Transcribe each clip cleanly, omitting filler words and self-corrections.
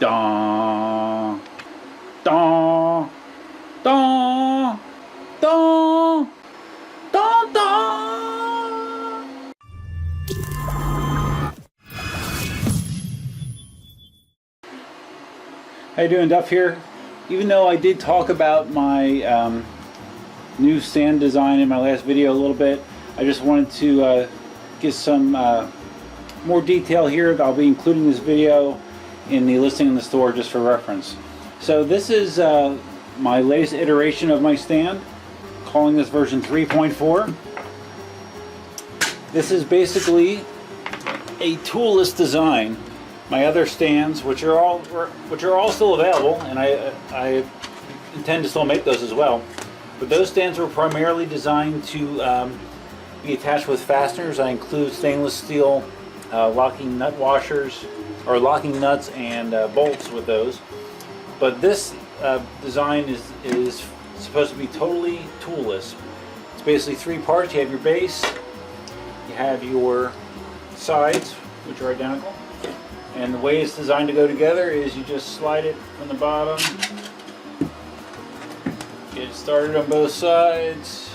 Da, da, da, da, da, da. How you doing, Duff here? Even though I did talk about my new stand design in my last video a little bit, I just wanted to give some more detail here. I'll be including this video in the listing in the store just for reference. So this is my latest iteration of my stand, calling this version 3.4. This is basically a toolless design. My other stands, which are all still available, and I intend to still make those as well. But those stands were primarily designed to be attached with fasteners. I include stainless steel locking nut washers, or locking nuts and bolts with those. But this design is supposed to be totally toolless. It's basically three parts. You have your base, you have your sides, which are identical, and the way it's designed to go together is you just slide it from the bottom, get it started on both sides.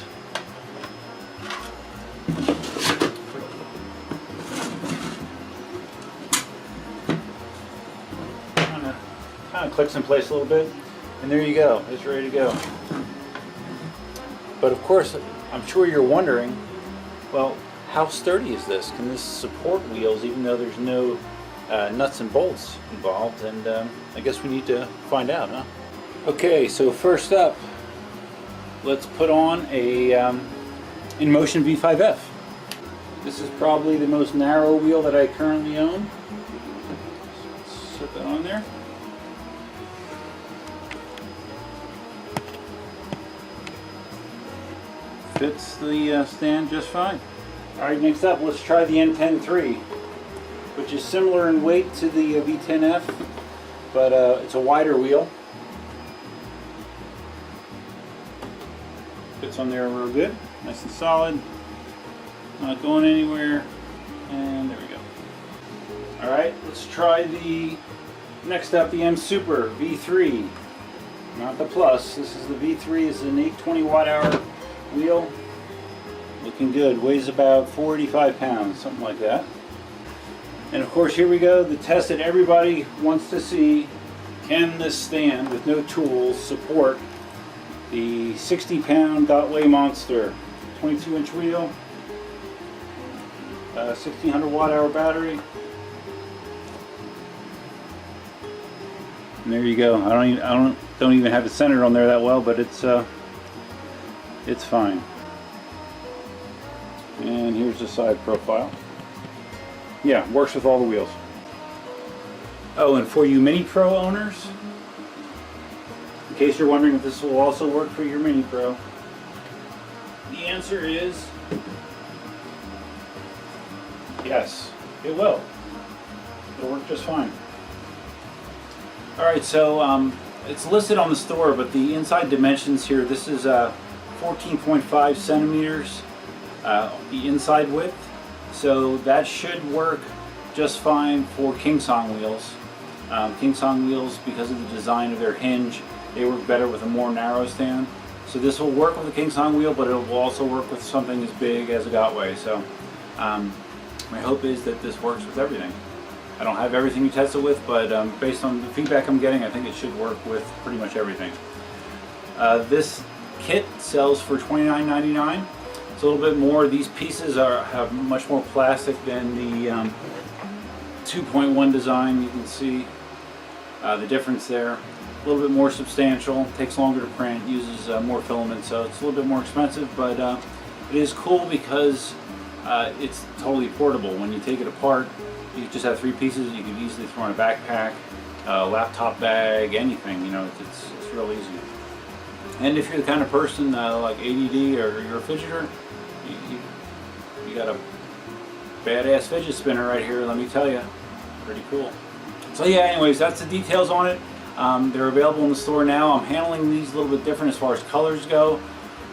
Kind of clicks in place a little bit, and there you go. It's ready to go. But of course, I'm sure you're wondering, well, how sturdy is this? Can this support wheels even though there's no nuts and bolts involved? And I guess we need to find out, huh? Okay, so first up, let's put on a Inmotion V5F. This is probably the most narrow wheel that I currently own. Let's set that on there. Fits the stand just fine. Alright, next up, let's try the N10-3, which is similar in weight to the V10F, but it's a wider wheel. Fits on there real good, nice and solid, not going anywhere, and there we go. Alright, let's try the, next up, the M Super V3, not the Plus. This is the V3, is an 820 watt-hour wheel. Looking good, weighs about 45 pounds, something like that. And of course, here we go, the test that everybody wants to see. Can this stand with no tools support the 60-pound Gotway monster? 22-inch wheel, 1600 watt-hour battery. And there you go. I don't even have it centered on there that well, but it's fine. And here's the side profile. Yeah, works with all the wheels. Oh, and for you Mini Pro owners, in case you're wondering if this will also work for your Mini Pro, the answer is yes, it will. It'll work just fine. Alright, so it's listed on the store, but the inside dimensions here, this is 14.5 centimeters, the inside width, so that should work just fine for KingSong wheels. KingSong wheels, because of the design of their hinge, they work better with a more narrow stand. So this will work with a KingSong wheel, but it will also work with something as big as a Gotway. So my hope is that this works with everything. I don't have everything you test it with, but based on the feedback I'm getting, I think it should work with pretty much everything. This kit sells for $29.99. It's a little bit more. These pieces have much more plastic than the 2.1 design. You can see the difference there. A little bit more substantial, takes longer to print, uses more filament, so it's a little bit more expensive, but it is cool because it's totally portable. When you take it apart, you just have three pieces. You can easily throw in a backpack, laptop bag, anything. You know, it's real easy. And if you're the kind of person like ADD or you're a fidgeter, you got a badass fidget spinner right here, let me tell you. Pretty cool. So yeah, anyways, that's the details on it. They're available in the store now. I'm handling these a little bit different as far as colors go.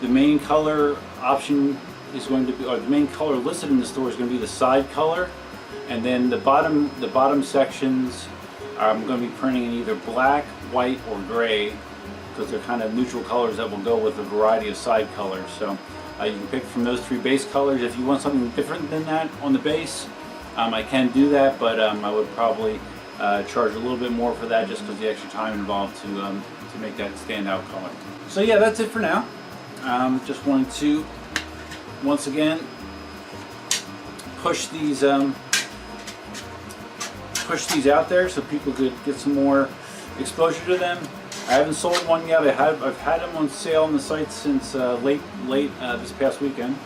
The main color option is going to be, or the main color listed in the store is going to be the side color, and then the bottom sections I'm going to be printing in either black, white, or gray, because they're kind of neutral colors that will go with a variety of side colors. So you can pick from those 3 base colors. If you want something different than that on the base, I can do that, but I would probably charge a little bit more for that, just because the extra time involved to make that standout color. So yeah, that's it for now. Just wanted to once again push these out there so people could get some more exposure to them. I haven't sold one yet. I've had them on sale on the site since late this past weekend,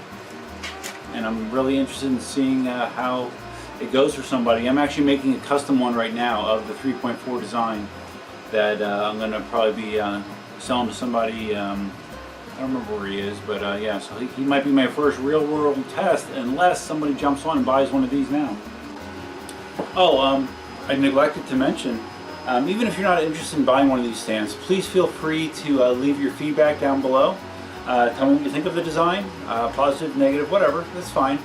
and I'm really interested in seeing how it goes for somebody. I'm actually making a custom one right now of the 3.4 design that I'm going to probably be selling to somebody. I don't remember where he is, but yeah, so he might be my first real world test, unless somebody jumps on and buys one of these now. Oh, I neglected to mention, even if you're not interested in buying one of these stands, please feel free to leave your feedback down below. Tell me what you think of the design, positive, negative, whatever, that's fine.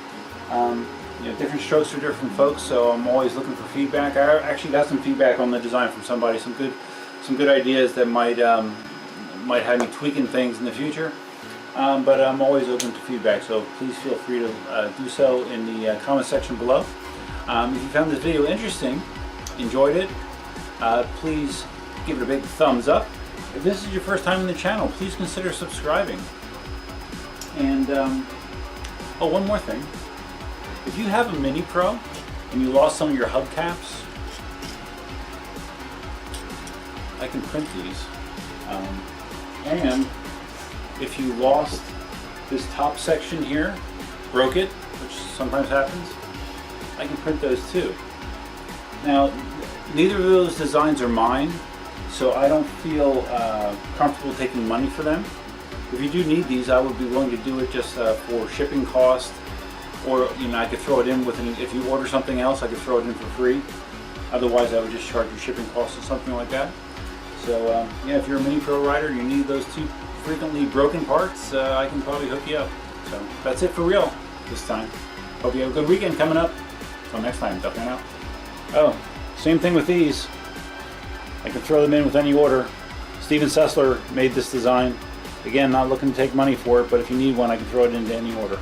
You know, different strokes for different folks, so I'm always looking for feedback. I actually got some feedback on the design from somebody, some good ideas that might have me tweaking things in the future. But I'm always open to feedback, so please feel free to do so in the comment section below. If you found this video interesting, enjoyed it, please give it a big thumbs up. If this is your first time in the channel, please consider subscribing. And oh, one more thing. If you have a Mini Pro and you lost some of your hubcaps, I can print these. And if you lost this top section here, broke it, which sometimes happens, I can print those too. Now, neither of those designs are mine, so I don't feel comfortable taking money for them. If you do need these, I would be willing to do it just for shipping cost, or you know, I could throw it in with if you order something else, I could throw it in for free. Otherwise, I would just charge you shipping costs or something like that. So yeah, if you're a Mini Pro rider, you need those 2 frequently broken parts, I can probably hook you up. So that's it for real this time. Hope you have a good weekend coming up. Until next time, ducking out. Oh, same thing with these. I can throw them in with any order. Steven Sessler made this design. Again, not looking to take money for it, but if you need one, I can throw it into any order.